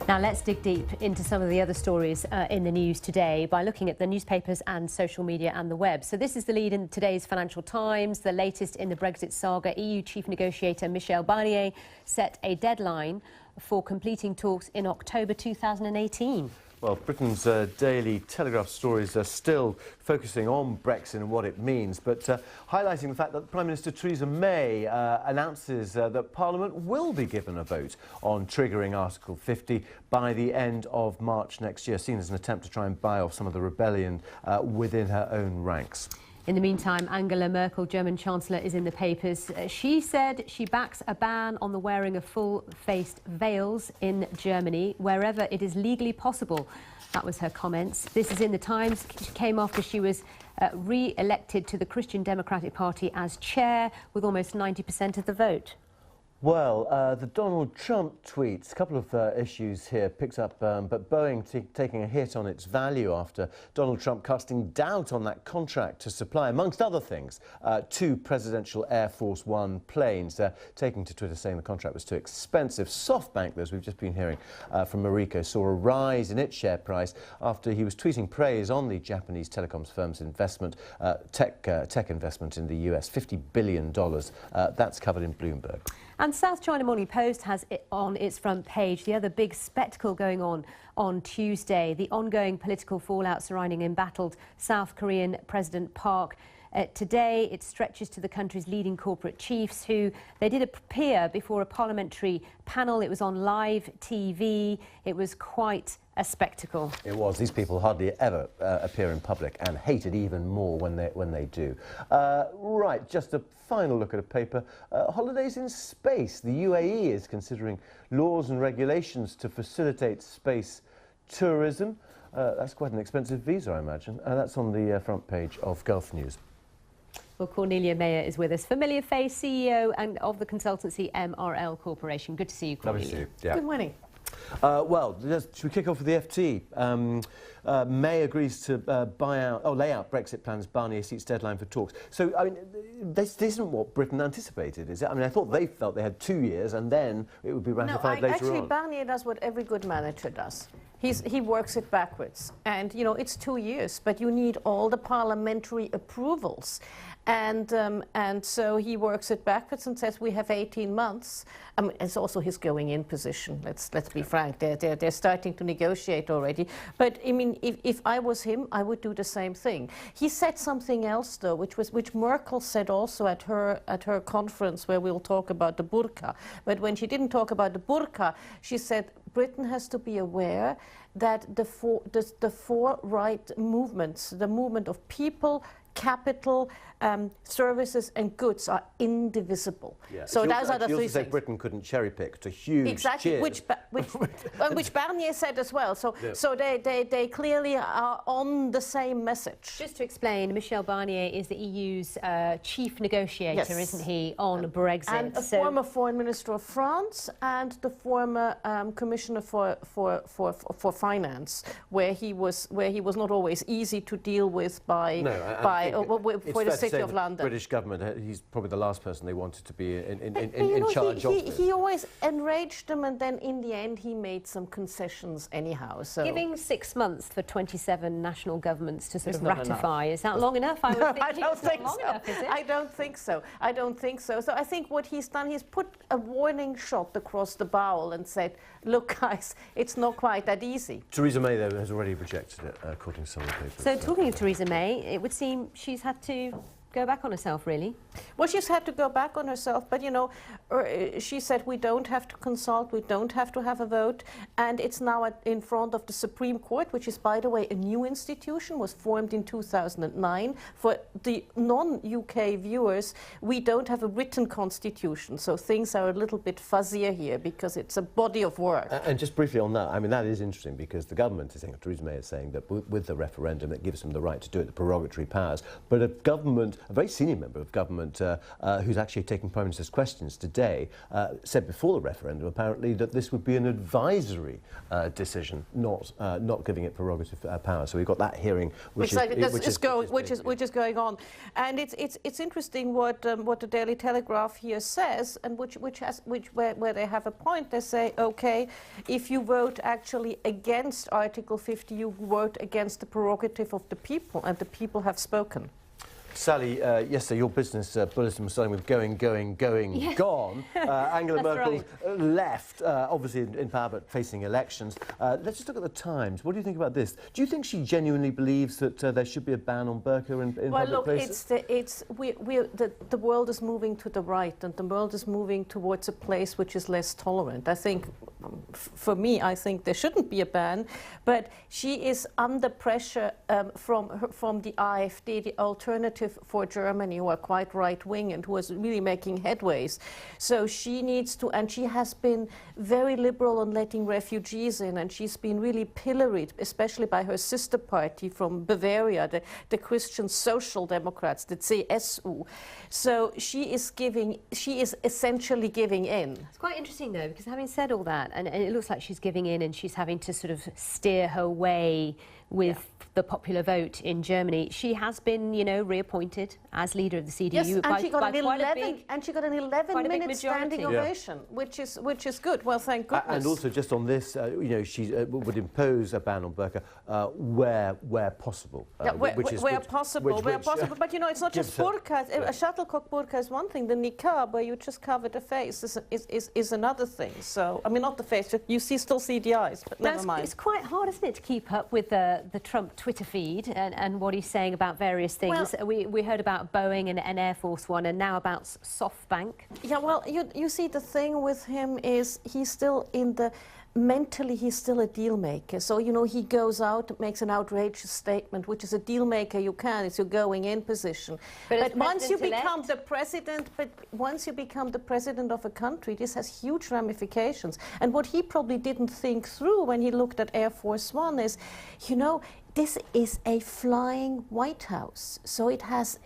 Now let's dig deep into some of the other stories in the news today by looking at the newspapers and social media and the web. So this is the lead in today's Financial Times. The latest in the Brexit saga, EU chief negotiator Michel Barnier set a deadline for completing talks in October 2018. Well, Britain's Daily Telegraph stories are still focusing on Brexit and what it means, but highlighting the fact that Prime Minister Theresa May announces that Parliament will be given a vote on triggering Article 50 by the end of March next year, seen as an attempt to try and buy off some of the rebellion within her own ranks. In the meantime, Angela Merkel, German Chancellor, is in the papers. She said she backs a ban on the wearing of full-faced veils in Germany wherever it is legally possible. That was her comments. This is in the Times. She came after she was re-elected to the Christian Democratic Party as chair with almost 90% of the vote. Well, the Donald Trump tweets, a couple of issues here picked up, but Boeing taking a hit on its value after Donald Trump casting doubt on that contract to supply, amongst other things, 2 presidential Air Force One planes, taking to Twitter saying the contract was too expensive. SoftBank, as we've just been hearing from Mariko, saw a rise in its share price after he was tweeting praise on the Japanese telecoms firm's investment, tech investment in the US, $50 billion. That's covered in Bloomberg. And South China Morning Post has it on its front page the other big spectacle going on Tuesday, the ongoing political fallout surrounding embattled South Korean President Park. Today, it stretches to the country's leading corporate chiefs who they did appear before a parliamentary panel. It was on live TV. It was quite a spectacle. It was. These people hardly ever appear in public and hate it even more when they do. Right, just a final look at a paper. Holidays in space. The UAE is considering laws and regulations to facilitate space tourism. That's quite an expensive visa, I imagine. That's on the front page of Gulf News. Well, Cornelia Meyer is with us, familiar face, CEO and of the consultancy MRL Corporation. Good to see you, Cornelia. Lovely to see you. Yeah. Good morning. Well, should we kick off with the FT? May agrees to lay out Brexit plans. Barnier seats deadline for talks. So, I mean, this isn't what Britain anticipated, is it? I mean, I thought they felt they had 2 years and then it would be ratified later actually, on. Barnier does what every good manager does. He works it backwards. And, you know, it's 2 years, but you need all the parliamentary approvals. And so he works it backwards and says we have 18 months. It's also his going-in position. Let's be frank. They're starting to negotiate already. But I mean, if I was him, I would do the same thing. He said something else though, which Merkel said also at her conference where we'll talk about the burqa. But when she didn't talk about the burqa, she said Britain has to be aware that the four right movements, the movement of people, capital, services and goods are indivisible. Yeah. So those are the three things. things. Britain couldn't cherry pick to huge exactly, cheers. which Barnier said as well. So, yeah. So they clearly are on the same message. Just to explain, Michel Barnier is the EU's chief negotiator, yes, isn't he, on Brexit? And a former foreign minister of France and the former commissioner for finance, where he was not always easy to deal with for the city of London. The British government, he's probably the last person they wanted to be in charge of this. He always enraged them, and then in the end he made some concessions anyhow. So giving 6 months for 27 national governments to sort of ratify, is that long enough? I don't think so. I don't think so. I don't think so. So I think what he's done, he's put a warning shot across the bow and said, look guys, it's not quite that easy. Theresa May, though, has already rejected it, according to some of the papers. So talking of Theresa May, it would seem she's had to go back on herself, really. Well, she's had to go back on herself, but, you know, she said we don't have to consult, we don't have to have a vote, and it's now in front of the Supreme Court, which is, by the way, a new institution, was formed in 2009. For the non-UK viewers, we don't have a written constitution, so things are a little bit fuzzier here, because it's a body of work. And just briefly on that, I mean, that is interesting, because the government is saying, Theresa May is saying that with the referendum, it gives them the right to do it, the prerogatory powers, but a government a very senior member of government who's actually taking Prime Minister's questions today, said before the referendum, apparently, that this would be an advisory decision, not giving it prerogative power. So we've got that hearing, which is going on, and it's interesting what the Daily Telegraph here says, and where they have a point. They say, okay, if you vote actually against Article 50, you vote against the prerogative of the people, and the people have spoken. Sally, yesterday your business bulletin was starting with going, gone. Angela Merkel left, obviously in power, but facing elections. Let's just look at the Times. What do you think about this? Do you think she genuinely believes that there should be a ban on burqa in public places? The world is moving to the right, and the world is moving towards a place which is less tolerant. I think, for me, I think there shouldn't be a ban, but she is under pressure from the AfD, the Alternative for Germany, who are quite right-wing and who is really making headways. So she needs to, and she has been very liberal on letting refugees in, and she's been really pilloried, especially by her sister party from Bavaria, the Christian Social Democrats, the CSU. So she is essentially giving in. It's quite interesting, though, because having said all that, and it looks like she's giving in and she's having to sort of steer her way with the popular vote in Germany. She has been, you know, reappointed as leader of the CDU. Yes, and she got an 11-minute standing ovation, which is good. Well, thank goodness. And also, just on this, you know, she would impose a ban on burqa where possible. Where possible. But you know, it's not just burqa. A shuttlecock burqa is one thing. The niqab, where you just cover the face, is another thing. So, I mean, not the face. You still see the eyes, but never mind. It's quite hard, isn't it, to keep up with the Trump Twitter feed and what he's saying about various things. Well, we heard about Boeing and Air Force One, and now about SoftBank. Yeah, well, you see, the thing with him is he's still mentally he's still a deal maker. So, you know, he goes out, makes an outrageous statement, which is a deal maker you can. It's your going in position. But once you become the president, of a country, this has huge ramifications. And what he probably didn't think through when he looked at Air Force One is, you know, this is a flying White House, so it has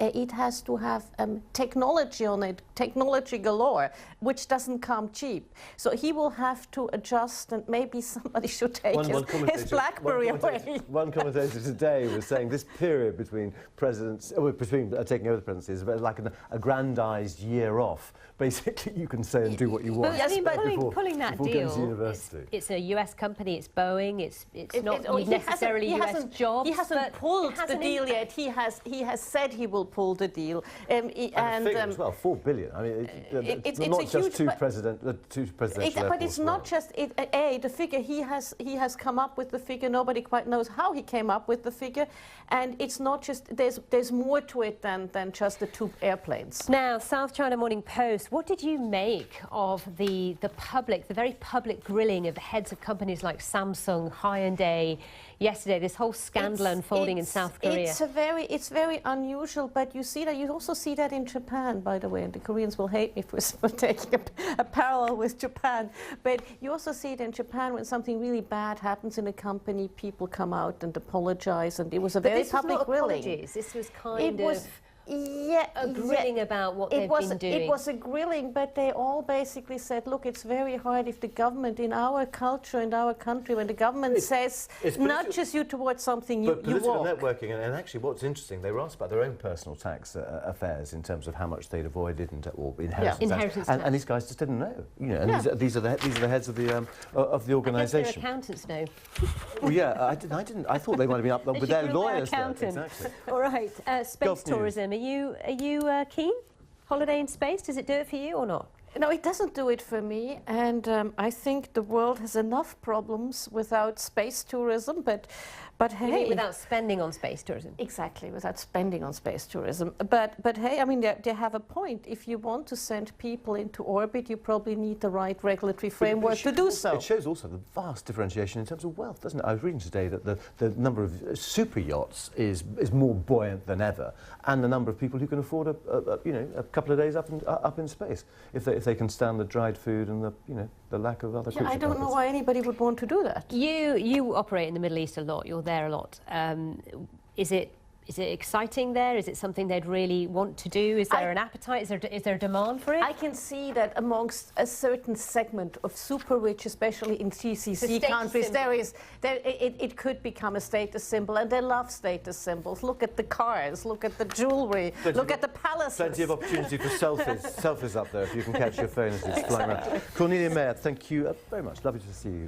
to have technology on it, technology galore, which doesn't come cheap. So he will have to adjust, and maybe somebody should take his BlackBerry away. One commentator today was saying this period between presidents, between taking over the presidency, is like an aggrandized year off. Basically, you can say and do what you want. But, I mean, pulling that deal, it's a US company, it's Boeing, it's not necessarily US jobs. He hasn't pulled the deal yet. He has said he will pull the deal. And the figure as well, $4 billion. I mean, it's not just two presidential. But it's not just the figure. He has come up with the figure. Nobody quite knows how he came up with the figure, and it's not just. There's more to it than just the two airplanes. Now, South China Morning Post. What did you make of the very public grilling of the heads of companies like Samsung, Hyundai yesterday? This whole scandal unfolding in South Korea. It's very unusual, but you see that. You also see that in Japan, by the way, and the Koreans will hate me for taking a parallel with Japan. But you also see it in Japan when something really bad happens in a company, people come out and apologize, and it was a very public grilling. This was kind of a grilling about what they've been doing. It was a grilling, but they all basically said, look, it's very hard if the government, in our culture and our country, when the government nudges you towards something, you walk. Political networking, and actually what's interesting, they were asked about their own personal tax affairs in terms of how much they'd avoided or inheritance tax. And these guys just didn't know. You know, and these are the heads of the organisation. Their accountants know. Well, yeah, I didn't. I thought they might have been up there with their lawyers. Exactly. All right, space tourism. Are you keen? Holiday in space, does it do it for you or not? No, it doesn't do it for me, and I think the world has enough problems without space tourism, but hey... You mean without spending on space tourism? Exactly, without spending on space tourism. But hey, I mean, they have a point. If you want to send people into orbit, you probably need the right regulatory framework to do so. It shows also the vast differentiation in terms of wealth, doesn't it? I was reading today that the number of super yachts is more buoyant than ever, and the number of people who can afford a couple of days up in space if they can stand the dried food and the lack of other. Yeah, I don't know why anybody would want to do that. You operate in the Middle East a lot. You're there a lot. Is Is it exciting there? Is it something they'd really want to do? Is there an appetite? Is there a demand for it? I can see that amongst a certain segment of super rich, especially in GCC countries, it could become a status symbol, and they love status symbols. Look at the cars, look at the jewellery, look at the palaces. Plenty of opportunity for selfies up there if you can catch your phone as it's flying around. Cornelia Meyer, thank you very much. Lovely to see you.